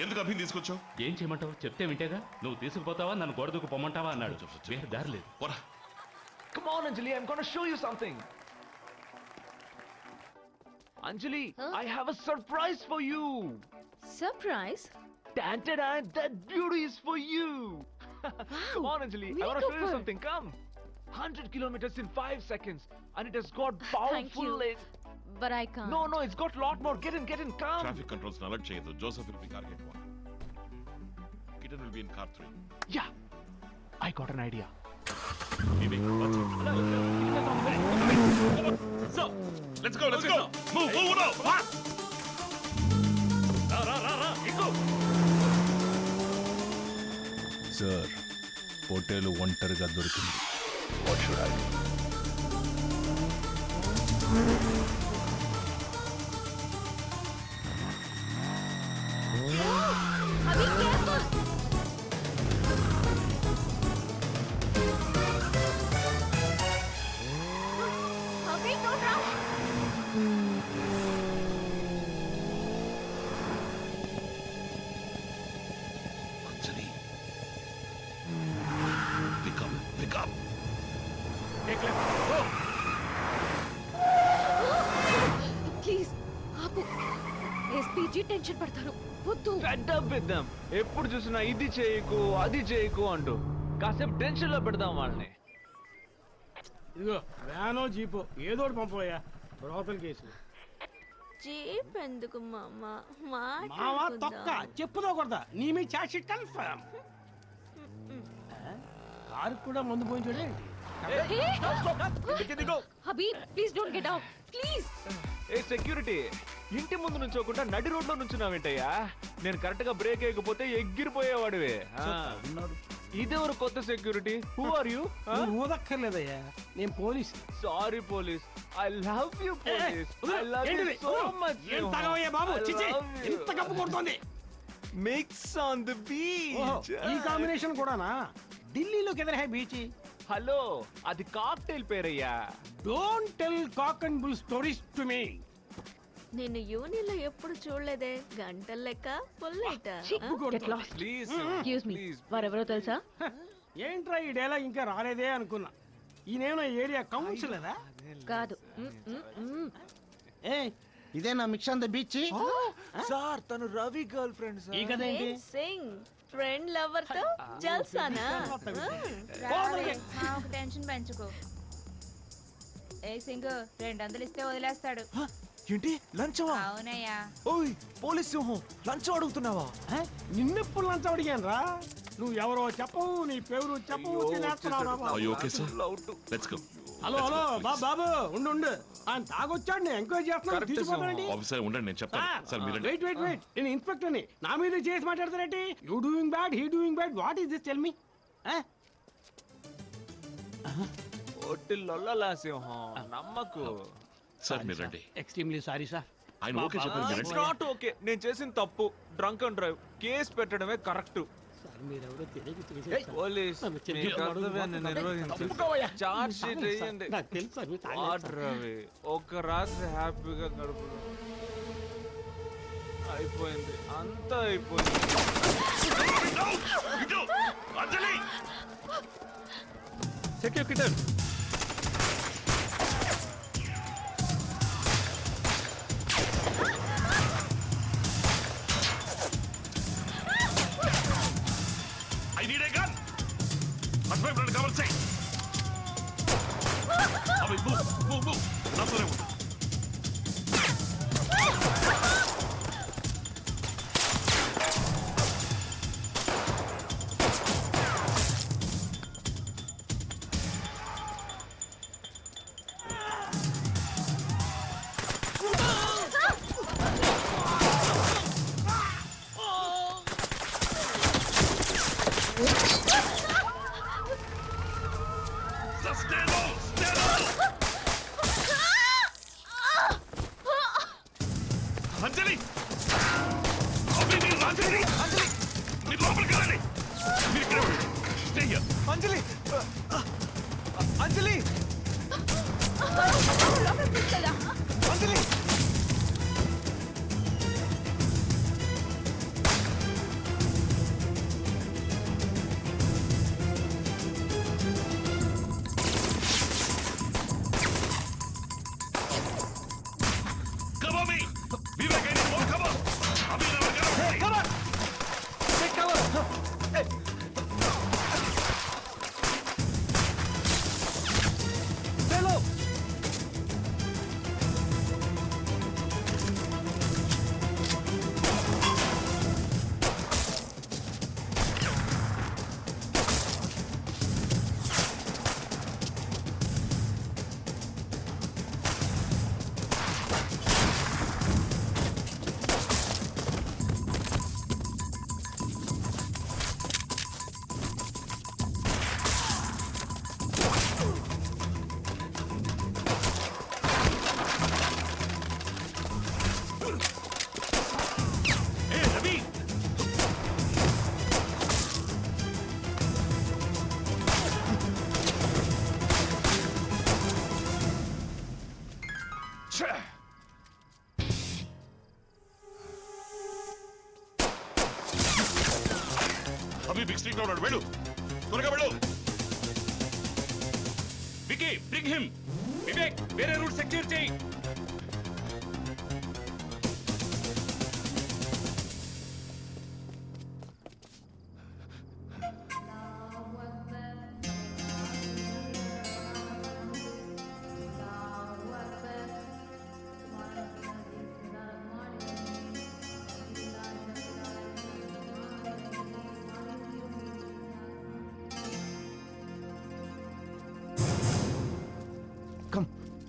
ఎందుకు అభిని తీసుకొచ్చావు? ఏం చేయమంటావు? చెప్తే వింటేగా. నువ్వు తీసుకుపోతావా నన్ను గొడవకు పొమ్మంటావా అన్నాడు. వేరే దారి లేదు. Come on, Anjali, I'm going to show you something. Anjali, huh? I have a surprise for you. Surprise? Tan-ta-dan, that beauty is for you. Wow. Come on, Anjali, I want to show you something. Come. 100 kilometers in 5 seconds. And it has got powerful legs. But I can't. No, it's got a lot more. Get in, come. Traffic controls alert cheyadu. Joseph will be car gate 1. Kitten will be in car 3. Yeah, I got an idea. So, let's go. Move now. Fast. Ra. Go. Sir, hotelu ఒంటరిగా దొరికింది. What should I do? Abhi, careful! Abhi, don't rush! Anjali. Pick up. Take left. Go. Please, ఆపు. SPG tension పడతారు. వద్దు. Fed up with them. ఎప్పుడు చూసినా ఇది చేయకు అది చేయకు అంటూ కాసేపు టెన్షన్ లో పెడదాం వాళ్ళని. ఇదిగో వ్యానో జీపో ఏదోటి పంపోయా బ్రోకల్ కేసు. జీప్ ఎందుకు మామా? మావా తొక్క చెప్పుదో కొడతా. నీ మీ చాట్ షీట్ కన్ఫర్మ్. కారు కూడా మందు పోయించాడే. Abhi please don't get out please. ఏ సెక్యూరిటీ, ఇంటి ముందు నుంచోకుండా నడి రోడ్ లో నుంచున్నావేంటయ్యా? నేను కరెక్ట్ గా బ్రేక్ వేయకపోతే ఎగిరిపోయేవాడివే. ఇదెవరు కొత్త సెక్యూరిటీ? Who are you? ఊదక్కర్లేదయ్యా, నేను police. Sorry police. I love you police. I love you so much. ఎంత తగవయ్యా బాబు, చిచి ఎంత కప్పు కొడుతోంది. Mix on the beach. ఈ కాంబినేషన్ కూడానా? ఢిల్లీలో కిదర్ హై బీచ్. హలో, అది కాక్టైల్ పేరయ్యా. Don't tell cock and bull stories to me. నేను యూనియన్లో ఎప్పుడు చూడలేదే. గంటల లెక్క పొల్లైట. ప్లీజ్ ఎక్స్క్యూజ్ మీ, వారెవరో తెలుసా? ఏంట్రా ఈ డైలాగ్ ఇంకా రాలేదే అనుకున్నా. ఈయనేమో ఏరియా కౌన్సిలరా? కాదు. ఏ ఇదేనా mix on the beach? Sir, తను రవి గర్ల్ ఫ్రెండ్ సార్. ఈ కదేంటి? సింగ్ ఫ్రెండ్ లవర్ తో జల్సానా? టెన్షన్ పెంచుకో. ఏ సింగ్ 200 ఇస్తే వదిలేస్తాడు. ఏంటి లంచమా? అవునయ్యా. ఓయ్ పోలీస్ సింహం, లంచం అడుగుతున్నావా? నిన్నెప్పుడు లంచం అడిగాను రా. నువ్వు ఎవరో చెప్పవు, నీ పేరు చెప్పవు. హలో బాబు ఉండు. ఆయన తాగొచ్చాడు, నేను ఎంక్వైరీ చేస్తున్నాను. తీసుకుపోతానండి. వెయిట్ నేను ఇన్స్పెక్టర్ని. నా మీద చేసి మాట్లాడతారండి. You doing bad, he doing bad. What is this? Tell me. ఒట్టిల్లొల్లలా సింహం, నమ్మకు. సార్ మీరు రండి. Extremely sorry sir. ఆయన ఓకే చెప్పారు. It's not okay. నేను చేసిన తప్పు డ్రంక్ అండ్ డ్రైవ్. కేసు పెట్టడమే కరెక్ట్. మీరెవరో తెలియదు. పోలీస్ చార్జ్ షీట్ వేయండి. రవి, ఒక రాత్రి హ్యాపీగా గడుపు. అయిపోయింది, అంతా అయిపోయింది. I need a gun. What's my brother Kamal say? Abhi, move. Not there. అంజలి, మీరు లోపలికి వెళ్ళండి. మీరు ఇక్కడ stay here. Anjali, Anjali, Anjali. Abhi big street లో ఉన్నాడు, వెళ్ళు త్వరగా వెళ్ళు. Wiki bring him. వివేక్ వేరే రూట్ సెక్యూర్ చేయి.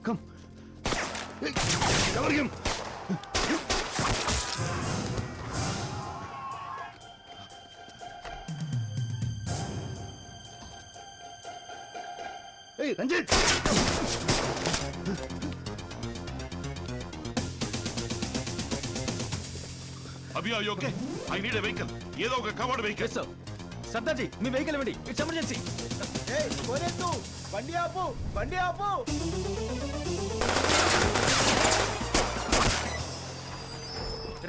Come. Hey, cover him. Hey, Ranjit. Abhi are you okay? I need a vehicle. ఏదో ఒక కవర్డ్ వెహికల్. సర్దార్జీ మీ వెహికల్ ఇవ్వండి, ఇట్స్ ఎమర్జెన్సీ. బండి ఆపు, బండి ఆపు.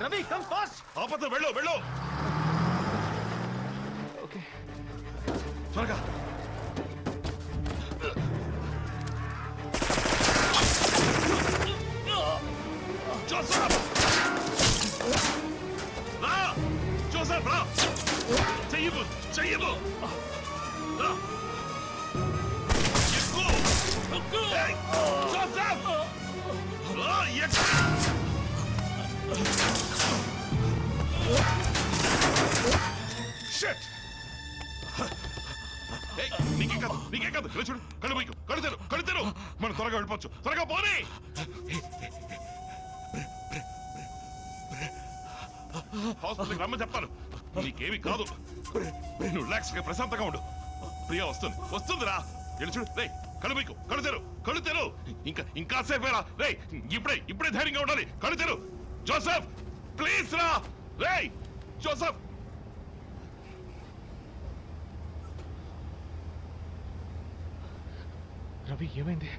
Ravi come fast. ఆపద, వెళ్ళు వెళ్ళు. ఓకే త్వరగా. జోసెఫ్ రా, జోసెఫ్ రా. చెయ్యము చెయ్యము. రా. ఎక్కు. ఏయ్, జోసెఫ్ రా, ఎక్కు. Shit! Hey, నీకే కాదు ఇలా చూడు, కళ్ళు పోయి కళ్ళు తెరు. మనం త్వరగా వెళ్ళిపోవచ్చు, త్వరగా పోనీ. హాస్పిటల్కి రమ్మని చెప్తాను, నీకేమి కాదు. నువ్వు రిలాక్స్ గా ప్రశాంతంగా ఉండు. ప్రియా వస్తుందిరా. వెళ్ళి చూడు. రే కళ్ళు తెరు. ఇంకా సేపేరా. రే ఇప్పుడే ధైర్యంగా ఉండాలి. కళ్ళు తెరు. జోసెఫ్ ప్లీజ్ రా. రే జోసెఫ్. రవి ఏమైంది?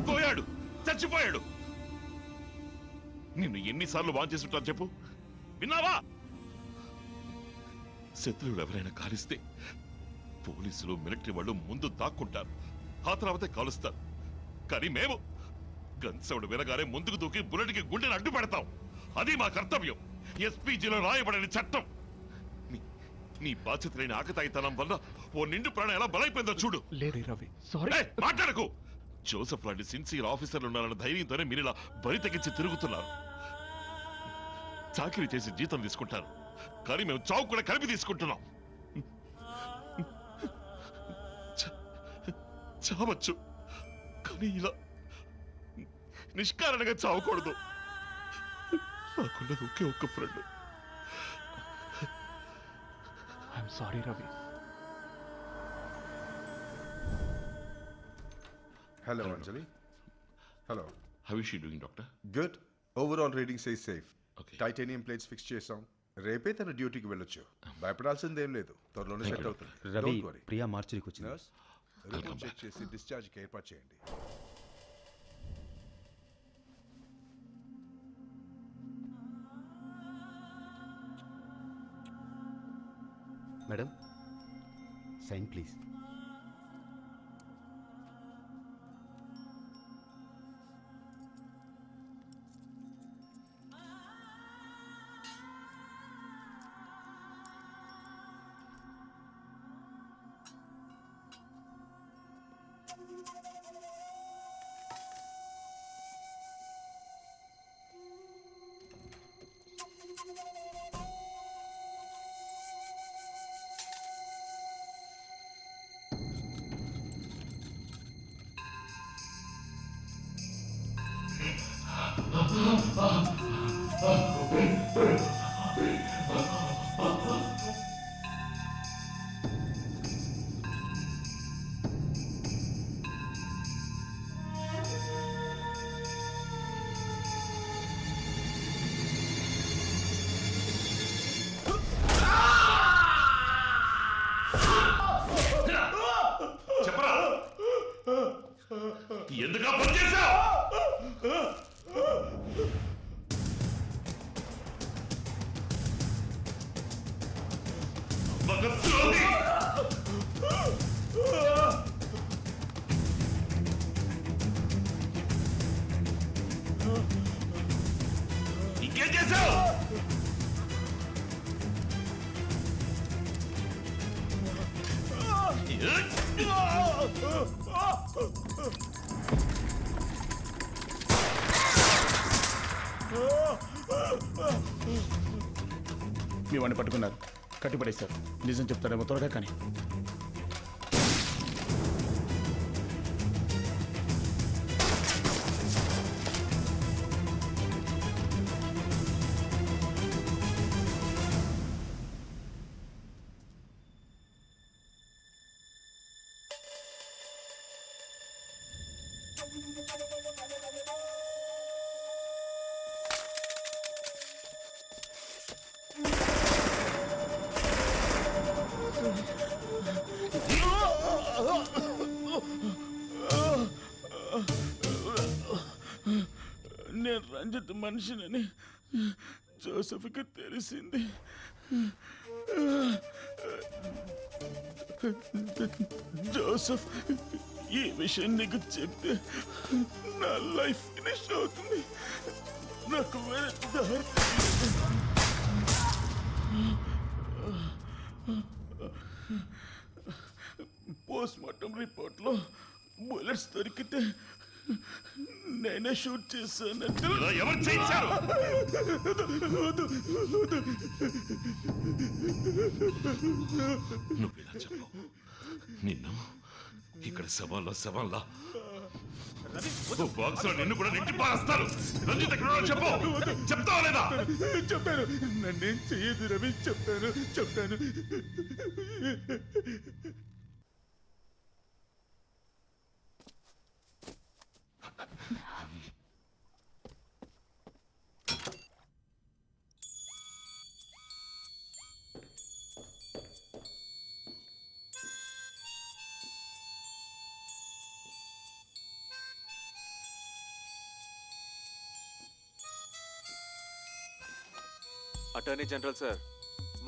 పోయాడు, చచ్చిపోయాడు. నిన్ను ఎన్నిసార్లు వాన్ చేస్తుంటాను చెప్పు, విన్నావా? శత్రువులు ఎవరైనా కాలిస్తే పోలీసులు మిలిటరీ వాళ్ళు ముందు దాక్కుంటారు, ఆ తర్వాతే కాలుస్తారు. కానీ మేము గన్సౌండ్ వినగానే ముందుకు దూకి బుల్లెట్కి గుండెని అడ్డు పెడతాం. అది మా కర్తవ్యం. ఎస్పీజీలో రాయబడని చట్టం. నీ బాధ్యత లేని ఆకతాయితనం వల్ల ఓ నిండు ప్రాణం ఎలా బలైపోయిందో చూడు. లేదు రవి, సారీ. మాట్లాడకు. జోసెఫ్ లాంటి సిన్సియర్ ఆఫీసర్లు ఉన్నారన్న ధైర్యంతోనే మీరు ఇలా బరి తెగించి తిరుగుతున్నారు. చాకరీ చేసి జీతం తీసుకుంటారు, కానీ మేము చావు కూడా కలిపి తీసుకుంటున్నాం. చావచ్చు, కానీ ఇలా నిష్కారణంగా చావకూడదు. నాకున్నది ఒకే ఒక్క friend. I'm sorry Ravi. Hello, Anjali. Hello. How is she doing, doctor? Good. Overall reading says safe. Okay. Titanium plates fix చేసాం. రేపే తన డ్యూటీకి వెళ్ళొచ్చు. భయపడాల్సిందేం లేదు, త్వరలోనే సెట్ అవుతుంది. రవి, ప్రియా మార్చిరికి వచ్చింది. నర్స్, రిపోర్ట్ చెక్ చేసి డిశ్చార్జ్కి ఏర్పాటు చేయండి. Madam, sign please. చెప్పరా ఎందుకు పని చేశావు? భగత్ద్రోహి! ఇంకేం చేశావు? మీ వాడిని పట్టుకున్నారు, కట్టిపడేశారు. నిజం చెప్తారేమో, త్వరగా కానీ. నేను రంజిత్ మనిషినని జోసెఫ్కి తెలిసింది. జోసెఫ్, ఈ విషయం నీకు చెప్తే నా లైఫ్ ఫినిష్ అవుతుంది. నాకు వేరే దారి తెలియదు. పోస్ట్ మార్టం రిపోర్ట్లో బుల్లెట్స్ దొరికితే నేనే షూట్ చేశానంటే ఎవరు చేయించారు? నువ్వేలా చెప్పు. నిన్ను ఇక్కడ శవాల్లా బాక్స్ లో నిన్ను కూడా నెట్టి పారేస్తారు. రంజిత్ ఎక్కడ చెప్పు. చెప్తావా లేదా? చెప్తాను. నన్నేం చెయ్యదు రవి. చెప్తాను. అటార్నీ జనరల్ సార్,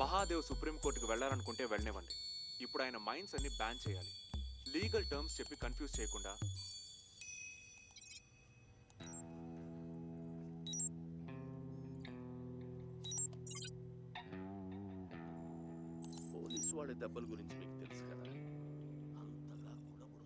మహాదేవ్ సుప్రీంకోర్టుకు వెళ్ళాలనుకుంటే వెళ్ళనివ్వండి. ఇప్పుడు ఆయన మైన్స్ అన్ని బ్యాన్ చేయాలి. లీగల్ టర్మ్స్ చెప్పి కన్ఫ్యూజ్ చేయకుండా. పోలీసు వాళ్ళ దెబ్బల గురించి మీకు తెలుసు కదా, అంతగా కూడా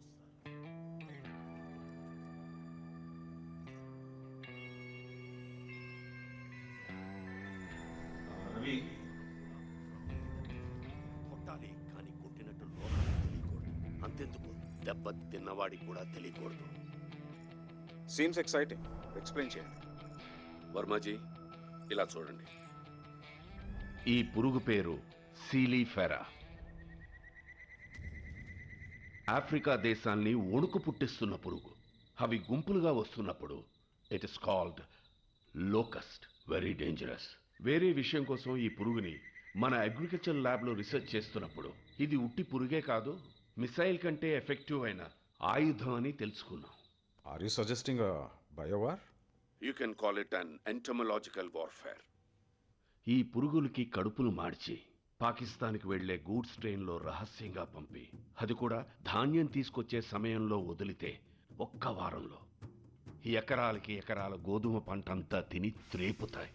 కొట్టాలి, కానీ కొట్టినట్టు లోకానికి తెలియకూడదు. అంతెందుకు, దెబ్బ తిన్నవాడికి కూడా తెలియకూడదు. Seems exciting. ఎక్స్ప్లెయిన్ చేయండి. వర్మజీ, ఇలా చూడండి. ఈ పురుగు పేరు సీలీఫెరా. ఆఫ్రికా దేశాల్ని వణుకు పుట్టిస్తున్న పురుగు. అవి గుంపులుగా వస్తున్నప్పుడు it is called locust. Very dangerous. వేరే విషయం కోసం ఈ పురుగుని మన అగ్రికల్చర్ ల్యాబ్లో రీసెర్చ్ చేస్తున్నప్పుడు ఇది ఉట్టి పురుగే కాదు, మిసైల్ కంటే ఎఫెక్టివ్ అయిన ఆయుధం అని తెలుసుకున్నాం. Are you suggesting biowar? You can call it an entomological warfare. ఈ పురుగులకి కడుపులు మార్చి పాకిస్తాన్కి వెళ్లే గూడ్స్ ట్రైన్లో రహస్యంగా పంపి, అది కూడా ధాన్యం తీసుకొచ్చే సమయంలో వదిలితే ఒక్క వారంలో ఎకరాలకి ఎకరాల గోధుమ పంటంతా తిని త్రేపుతాయి.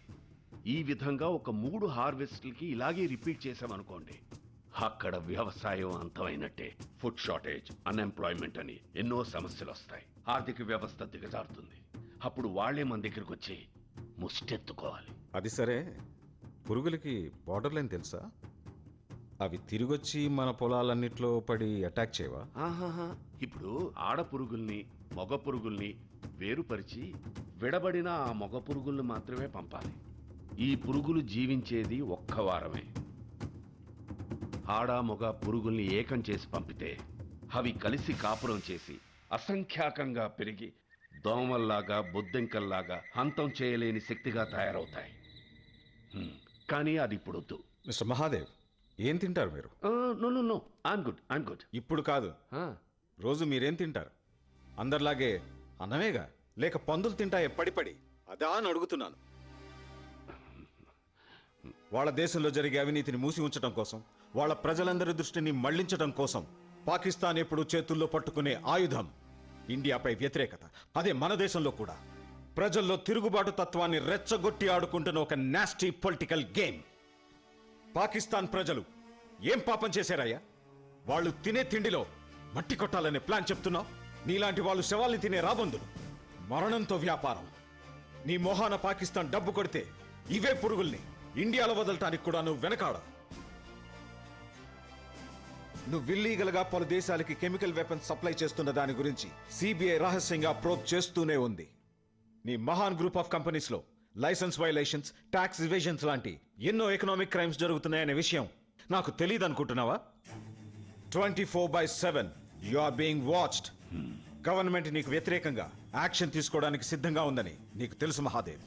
ఈ విధంగా ఒక 3 హార్వెస్ట్లకి ఇలాగే రిపీట్ చేశామనుకోండి, అక్కడ వ్యవసాయం అంతమైనట్టే. ఫుడ్ షార్టేజ్, అన్ఎంప్లాయ్మెంట్ అని ఎన్నో సమస్యలు వస్తాయి. ఆర్థిక వ్యవస్థ దిగజారుతుంది. అప్పుడు వాళ్లే మన దగ్గరికి వచ్చి ముష్టెత్తుకోవాలి. అది సరే, పురుగులకి బార్డర్ లైన్ తెలుసా? అవి తిరిగొచ్చి మన పొలాలన్నిట్లో పడి అటాక్ చేయవా? ఆహాహా. ఇప్పుడు ఆడ పురుగుల్ని మగ పురుగుల్ని వేరుపరిచి విడబడిన ఆ మగ పురుగుల్ని మాత్రమే పంపాలి. ఈ పురుగులు జీవించేది ఒక్క వారమే. ఆడా మొగ పురుగుల్ని ఏకం చేసి పంపితే అవి కలిసి కాపురం చేసి అసంఖ్యాకంగా పెరిగి దోమల్లాగా బొద్దెంకల్లాగా అంతం చేయలేని శక్తిగా తయారవుతాయి. కానీ అది ఇప్పుడు వద్దు. మిస్టర్ మహాదేవ్, ఏం తింటారు మీరు? No I'm good. ఇప్పుడు కాదు, రోజు మీరేం తింటారు? అందరిలాగే అన్నమేగా, లేక పందులు తింటాయే పడి అదా అని అడుగుతున్నాను. వాళ్ళ దేశంలో జరిగే అవినీతిని మూసి ఉంచడం కోసం, వాళ్ళ ప్రజలందరి దృష్టిని మళ్లించడం కోసం పాకిస్తాన్ ఎప్పుడు చేతుల్లో పట్టుకునే ఆయుధం ఇండియాపై వ్యతిరేకత. అదే మన దేశంలో కూడా ప్రజల్లో తిరుగుబాటు తత్వాన్ని రెచ్చగొట్టి ఆడుకుంటున్న ఒక నాస్టీ పొలిటికల్ గేమ్. పాకిస్తాన్ ప్రజలు ఏం పాపం చేశారయ్యా? వాళ్ళు తినే తిండిలో మట్టి కొట్టాలనే ప్లాన్ చెప్తున్నావు. నీలాంటి వాళ్ళు శవాల్ని తినే రాబందులు. మరణంతో వ్యాపారం. నీ మొహాన పాకిస్తాన్ డబ్బు కొడితే ఇవే పురుగుల్ని ఇండియాలో వదలటానికి కూడా నువ్వు వెనకాడ. నువ్వు ఇల్లీగల్గా పలు దేశాలకి కెమికల్ వెపన్స్ సప్లై చేస్తున్న దాని గురించి సిబిఐ రహస్యంగా ప్రోబ్ చేస్తూనే ఉంది. నీ మహాన్ గ్రూప్ ఆఫ్ కంపెనీస్ లో లైసెన్స్ వైలేషన్స్, ట్యాక్స్ ఇవేషన్స్ లాంటి ఎన్నో ఎకనామిక్ క్రైమ్స్ జరుగుతున్నాయనే విషయం నాకు తెలియదు అనుకుంటున్నావా? 24/7 you are being watched. Government నీకు వ్యతిరేకంగా యాక్షన్ తీసుకోవడానికి సిద్ధంగా ఉందని నీకు తెలుసు మహాదేవ్.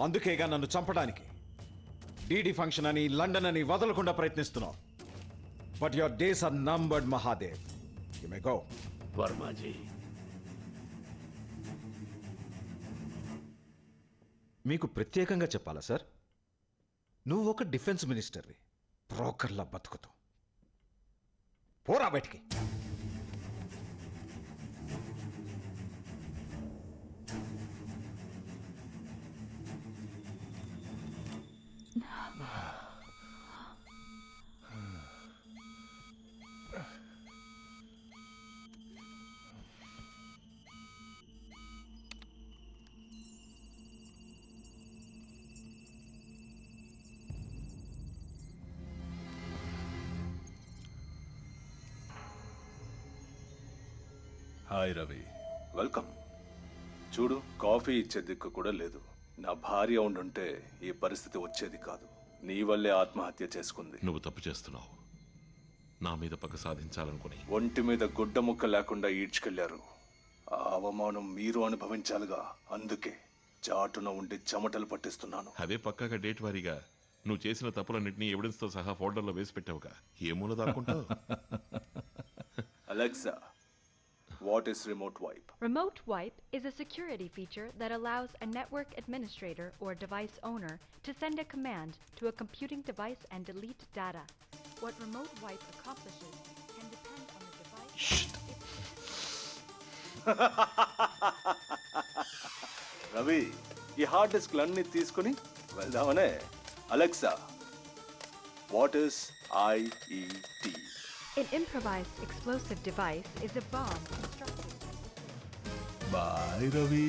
అందుకేగా నన్ను చంపడానికి డీడీ ఫంక్షన్ అని, లండన్ అని వదలకుండా ప్రయత్నిస్తున్నావు. But your days are numbered Mahadev. You may go. Varmaji, మీకు ప్రత్యేకంగా చెప్పాలా సార్? నువ్వు ఒక డిఫెన్స్ మినిస్టర్వి, బ్రోకర్లా బతుకుతావు. పోరా బయటికి. హాయ్ రవి. వెల్కమ్. చూడు, కాఫీ ఇచ్చే దిక్కు కూడా లేదు. నా భార్య ఉండుంటే ఈ పరిస్థితి వచ్చేది కాదు. నీ వల్లే ఆత్మహత్య చేసుకుంది. నువ్వు తప్పు చేస్తున్నావు. నా మీద పక్క సాధించాలనుకుని ఒంటి మీద గుడ్డ ముక్క లేకుండా ఈడ్చుకెళ్లారు. ఆ అవమానం మీరు అనుభవించాలిగా. అందుకే చాటున ఉండి చెమటలు పట్టిస్తున్నాను. అదే పక్కగా డేట్ వారీగా నువ్వు చేసిన తప్పులన్నింటినీ ఎవిడెన్స్ తో సహా ఫోల్డర్లో వేసి పెట్టావుగా. ఏ మూల దాక్కుంటావు? Alexa, what is remote wipe? Remote wipe is a security feature that allows a network administrator or device owner to send a command to a computing device and delete data. What remote wipe accomplishes can depend on the device. Ravi, ఈ hard డిస్క్లన్నీ తీసుకుని వెళ్దామనే. Alexa, what is IET? An improvised explosive device is a bomb constructed. Bye Ravi.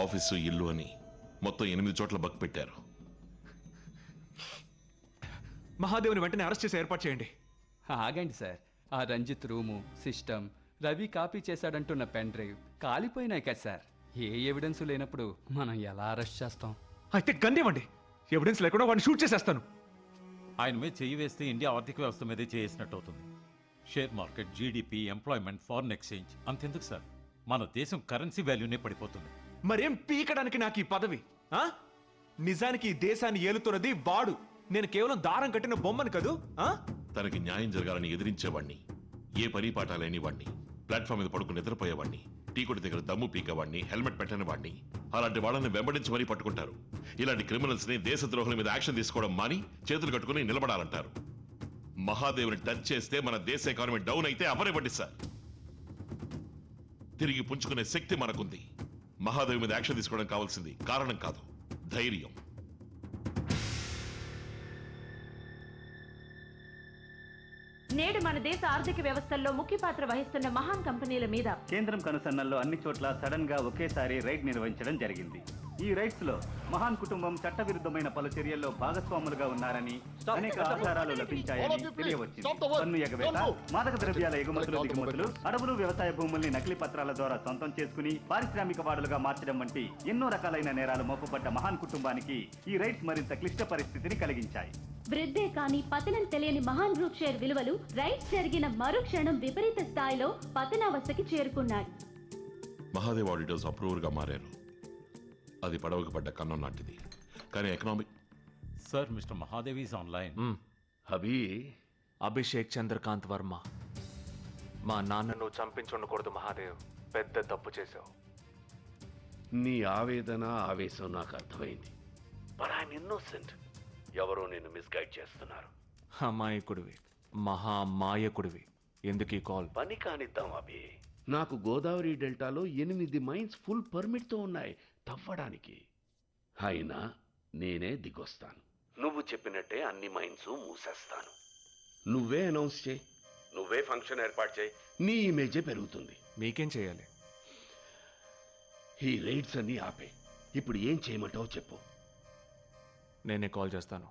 Office, ఇల్లు అని మొత్తం 8 చోట్ల బక్ పెట్టారు. మహాదేవ్ని వెంటనే అరెస్ట్ చేసి ఏర్పాటు చేయండి. ఆగండి సార్. ఆ Ranjit room, system, Ravi copy చేశాడంటున్న పెన్ డ్రైవ్ కాలిపోయినాయి కదా సార్. ఏ ఎవిడెన్స్ లేనప్పుడు మనం ఎలా అరెస్ట్ చేస్తాం? అయితే గన్నివ్వండి. ఎవిడెన్స్ లేకుండా వాడిని షూట్ చేసేస్తాను. ఆయన మీద చెయ్యి వేస్తే ఇండియా ఆర్థిక వ్యవస్థ మీదే చేసినట్టు అవుతుంది. Share market, GDP, employment, foreign exchange అంతెందుకు సార్, మన దేశం కరెన్సీ వాల్యూనే పడిపోతుంది. మరేం పీకడానికి నాకు ఈ పదవి? నిజానికి ఈ దేశాన్ని ఏలుతున్నది వాడు. నేను కేవలం దారం కట్టిన బొమ్మను కదూ. తనకి న్యాయం జరగాలని ఎదిరించేవాణ్ణి, ఏ పని పాట లేని వాణ్ణి, ప్లాట్ఫామ్ మీద పడుకుని నిద్రపోయేవాణ్ణి, టీ కొట్టి దగ్గర దమ్ము పీకేవాడిని, హెల్మెట్ పెట్టని వాడిని, అలాంటి వాళ్ళని వెంబడించి మరీ పట్టుకుంటారు. ఇలాంటి క్రిమినల్స్ ని దేశద్రోహుల మీద యాక్షన్ తీసుకోవడం మాని చేతులు కట్టుకుని నిలబడాలంటారు. మహాదేవుని టచ్ చేస్తే మన దేశ ఎకానమీ డౌన్ అయితే అవరే పట్టిస్తారు. తిరిగి పుంజుకునే శక్తి మనకుంది. మహాదేవి మీద యాక్షన్ తీసుకోవడం కావాల్సింది కారణం కాదు, ధైర్యం. నేడు మన దేశ ఆర్థిక వ్యవస్థల్లో ముఖ్య పాత్ర వహిస్తున్న మహాన్ కంపెనీల మీద కేంద్రం కనుసన్నల్లో అన్ని చోట్ల సడన్ గా ఒకేసారి రైడ్ నిర్వహించడం జరిగింది. ఈ రైడ్స్ లో మహాన్ కుటుంబం చట్టవిరుద్ధమైన పలు చర్యల్లో భాగస్వాములుగా ఉన్నారని అనేక ఆధారాలు లభించాయని తెలియవచ్చింది. పన్ను ఎగవేత, మాదక ద్రవ్యాల ఎగుమతులు దిగుమతులు, అడవులు వ్యవసాయ భూముల్ని నకిలీ పత్రాల ద్వారా సొంతం చేసుకుని పారిశ్రామిక వాడులుగా మార్చడం వంటి ఎన్నో రకాలైన నేరాలు మోపబడ్డ మహాన్ కుటుంబానికి ఈ రైడ్స్ మరింత క్లిష్ట పరిస్థితిని కలిగించాయి. వృద్ధే కానీ పతనం తెలియని మహాన్ గ్రూప్ షేర్ విలువలు రైట్స్ జరిగిన మరుక్షణం విపరీత స్థాయిలో పతనావస్థకి చేరుకున్నాయి. మహాదేవ్ ఆడిటర్స్ అప్రూవర్ గా మారారు. అది పడవకు పడ్డ కన్నం నాటిది. కానీ economic sir mister Mahadev is online. Abhi Abhishek Chandrakant Varma, మా నాన్నను చంపించుండకూడదు మహాదేవ్, పెద్ద తప్పు చేశావు. నీ ఆవేదన ఆవేశం నాకు అర్థమైంది. But I'm innocent. ఎవరో నిన్ను మిస్గైడ్ చేస్తున్నారు. అమాయకుడివి, మహా మాయకుడివి. ఎందుకు ఈ కాల్? పని కానిద్దాం అభి. నాకు గోదావరి డెల్టాలో 8 మైన్స్ ఫుల్ పర్మిట్తో ఉన్నాయి తవ్వడానికి. అయినా నేనే దిగొస్తాను. నువ్వు చెప్పినట్టే అన్ని మైన్స్ మూసేస్తాను. నువ్వే అనౌన్స్ చేయి, నువ్వే ఫంక్షన్ ఏర్పాటు చేయి. నీ ఇమేజే పెరుగుతుంది. మీకేం చేయాలి? ఈ రైడ్స్ అన్ని ఆపే. ఇప్పుడు ఏం చేయమంటావో చెప్పు. నేనే కాల్ చేస్తాను.